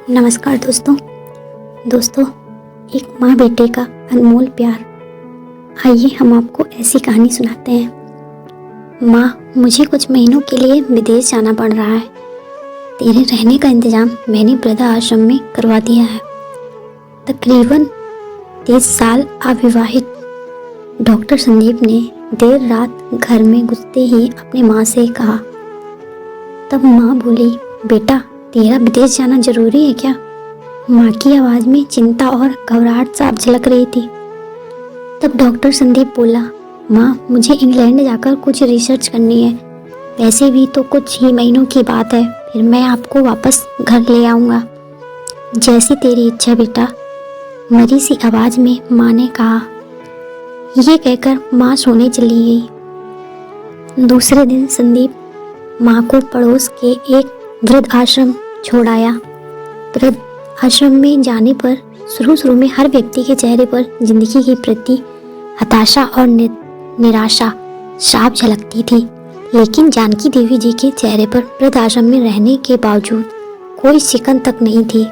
नमस्कार दोस्तों, एक माँ बेटे का अनमोल प्यार। आइए हम आपको ऐसी कहानी सुनाते हैं। माँ, मुझे कुछ महीनों के लिए विदेश जाना पड़ रहा है। तेरे रहने का इंतजाम मैंने वृद्ध आश्रम में करवा दिया है। तकरीबन 30 साल अविवाहित डॉक्टर संदीप ने देर रात घर में घुसते ही अपनी माँ से कहा। तब माँ बोली, बेटा तेरा विदेश जाना जरूरी है क्या? माँ की आवाज़ में चिंता और घबराहट साफ झलक रही थी। तब डॉक्टर संदीप बोला, माँ मुझे इंग्लैंड जाकर कुछ रिसर्च करनी है। वैसे भी तो कुछ ही महीनों की बात है, फिर मैं आपको वापस घर ले आऊँगा। जैसी तेरी इच्छा बेटा, मरी सी आवाज़ में माँ ने कहा। ये कहकर माँ सोने चली गई। दूसरे दिन संदीप माँ को पड़ोस के एक वृद्ध आश्रम छोड़ आया। वृद्ध आश्रम में जाने पर शुरू में हर व्यक्ति के चेहरे पर जिंदगी के प्रति हताशा और निराशा साफ झलकती थी, लेकिन जानकी देवी जी के चेहरे पर वृद्ध आश्रम में रहने के बावजूद कोई शिकन तक नहीं थी।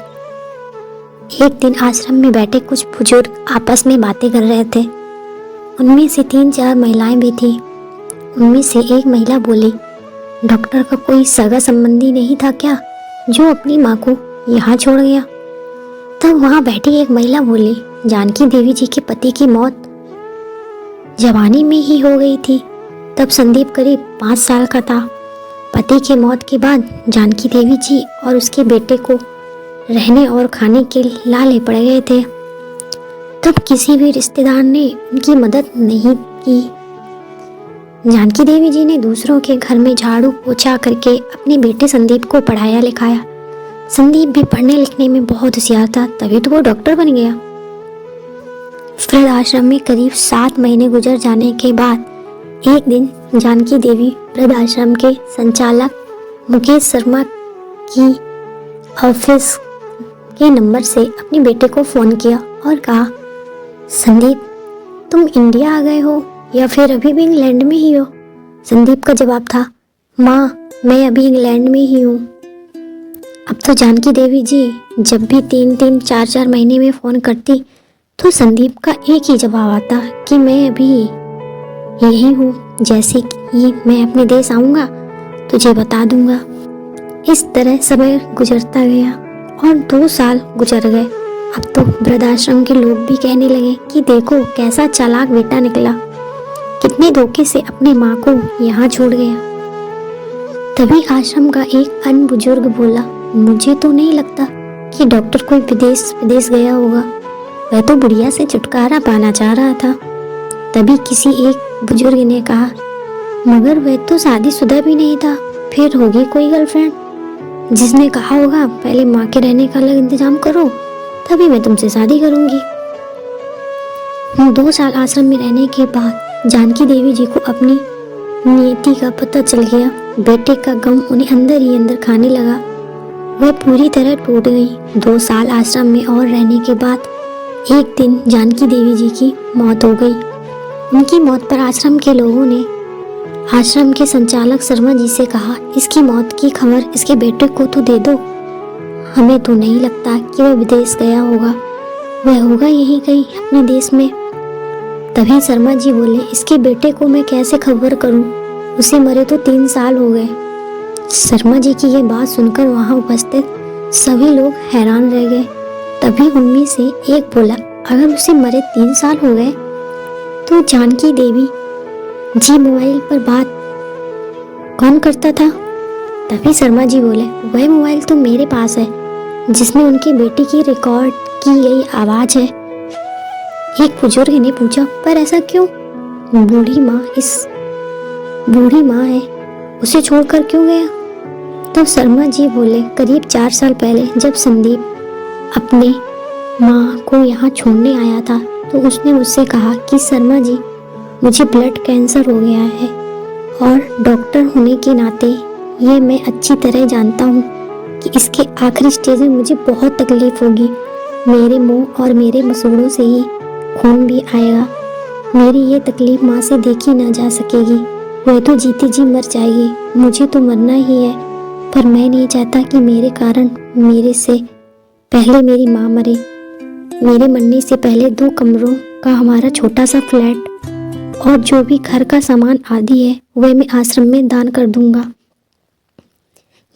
एक दिन आश्रम में बैठे कुछ बुजुर्ग आपस में बातें कर रहे थे। उनमें से 3-4 महिलाएं भी थी। उनमें से एक महिला बोली, डॉक्टर का कोई सगा संबंधी नहीं था क्या जो अपनी माँ को यहाँ छोड़ गया? तब वहाँ बैठी एक महिला बोली, जानकी देवी जी के पति की मौत जवानी में ही हो गई थी। तब संदीप करीब 5 साल का था। पति की मौत के बाद जानकी देवी जी और उसके बेटे को रहने और खाने के लाले पड़ गए थे। तब किसी भी रिश्तेदार ने उनकी मदद नहीं की। जानकी देवी जी ने दूसरों के घर में झाड़ू पोछा करके अपने बेटे संदीप को पढ़ाया लिखाया। संदीप भी पढ़ने लिखने में बहुत होशियार था, तभी तो वो डॉक्टर बन गया। वृद्ध आश्रम में करीब 7 महीने गुजर जाने के बाद एक दिन जानकी देवी वृद्ध आश्रम के संचालक मुकेश शर्मा की ऑफिस के नंबर से अपने बेटे को फ़ोन किया और कहा, संदीप तुम इंडिया आ गए हो या फिर अभी भी इंग्लैंड में ही हो? संदीप का जवाब था, माँ मैं अभी इंग्लैंड में ही हूँ। अब तो जानकी देवी जी जब भी 3-3, 4-4 महीने में फ़ोन करती तो संदीप का एक ही जवाब आता कि मैं अभी यही हूँ, जैसे कि मैं अपने देश आऊँगा तुझे बता दूँगा। इस तरह समय गुजरता गया और 2 साल गुजर गए। अब तो वृद्धाश्रम के लोग भी कहने लगे कि देखो कैसा चालाक बेटा निकला, कितने धोखे से अपनी माँ को यहाँ छोड़ गया। तभी आश्रम का एक अन्य बुजुर्ग बोला, मुझे तो नहीं लगता कि डॉक्टर कोई विदेश गया होगा, वह तो बुढ़िया से छुटकारा पाना चाह रहा था। तभी किसी एक बुजुर्ग ने कहा, मगर वह तो शादीशुदा भी नहीं था, फिर होगी कोई गर्लफ्रेंड जिसने कहा होगा पहले माँ के रहने का अलग इंतजाम करो, तभी मैं तुमसे शादी करूंगी। 2 साल आश्रम में रहने के बाद जानकी देवी जी को अपनी नियति का पता चल गया। बेटे का गम उन्हें अंदर ही अंदर खाने लगा। वह पूरी तरह टूट गई। 2 साल आश्रम में और रहने के बाद एक दिन जानकी देवी जी की मौत हो गई। उनकी मौत पर आश्रम के लोगों ने आश्रम के संचालक शर्मा जी से कहा, इसकी मौत की खबर इसके बेटे को तो दे दो। हमें तो नहीं लगता कि वह विदेश गया होगा, वह होगा यहीं कहीं अपने देश में। तभी शर्मा जी बोले, इसके बेटे को मैं कैसे खबर करूं? उसे मरे तो 3 साल हो गए। शर्मा जी की ये बात सुनकर वहां उपस्थित सभी लोग हैरान रह गए। तभी उनमें से एक बोला, अगर उसे मरे 3 साल हो गए तो जानकी देवी जी मोबाइल पर बात कौन करता था? तभी शर्मा जी बोले, वह मोबाइल तो मेरे पास है जिसमें उनके बेटे की रिकॉर्ड की गई आवाज है। एक बुजुर्ग ने पूछा, पर ऐसा क्यों? बूढ़ी माँ है, उसे छोड़कर क्यों गया? तब शर्मा जी बोले, करीब 4 साल पहले जब संदीप अपने माँ को यहाँ छोड़ने आया था तो उसने मुझसे कहा कि शर्मा जी मुझे ब्लड कैंसर हो गया है और डॉक्टर होने के नाते ये मैं अच्छी तरह जानता हूँ कि इसके आखिरी स्टेज में मुझे बहुत तकलीफ होगी। मेरे मुंह और मेरे मसूड़ों से ही खून भी आएगा। मेरी ये तकलीफ माँ से देखी ना जा सकेगी, वह तो जीती जी मर जाएगी। मुझे तो मरना ही है, पर मैं नहीं चाहता कि मेरे कारण मेरे से पहले मेरी माँ मरे, मेरे मरने से पहले 2 कमरों का हमारा छोटा सा फ्लैट और जो भी घर का सामान आदि है वह मैं आश्रम में दान कर दूंगा।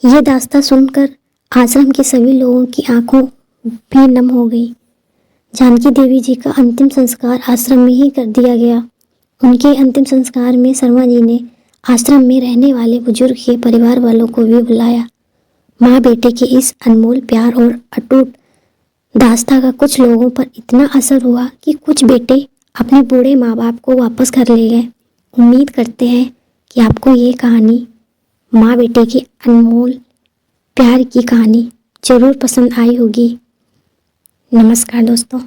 ये दास्तां सुनकर आश्रम के सभी लोगों की आंखों भी नम हो गई। जानकी देवी जी का अंतिम संस्कार आश्रम में ही कर दिया गया। उनके अंतिम संस्कार में शर्मा जी ने आश्रम में रहने वाले बुजुर्ग के परिवार वालों को भी बुलाया। माँ बेटे के इस अनमोल प्यार और अटूट दास्तां का कुछ लोगों पर इतना असर हुआ कि कुछ बेटे अपने बूढ़े माँ बाप को वापस घर ले गए। उम्मीद करते हैं कि आपको ये कहानी, माँ बेटे के अनमोल प्यार की कहानी जरूर पसंद आई होगी। नमस्कार दोस्तों।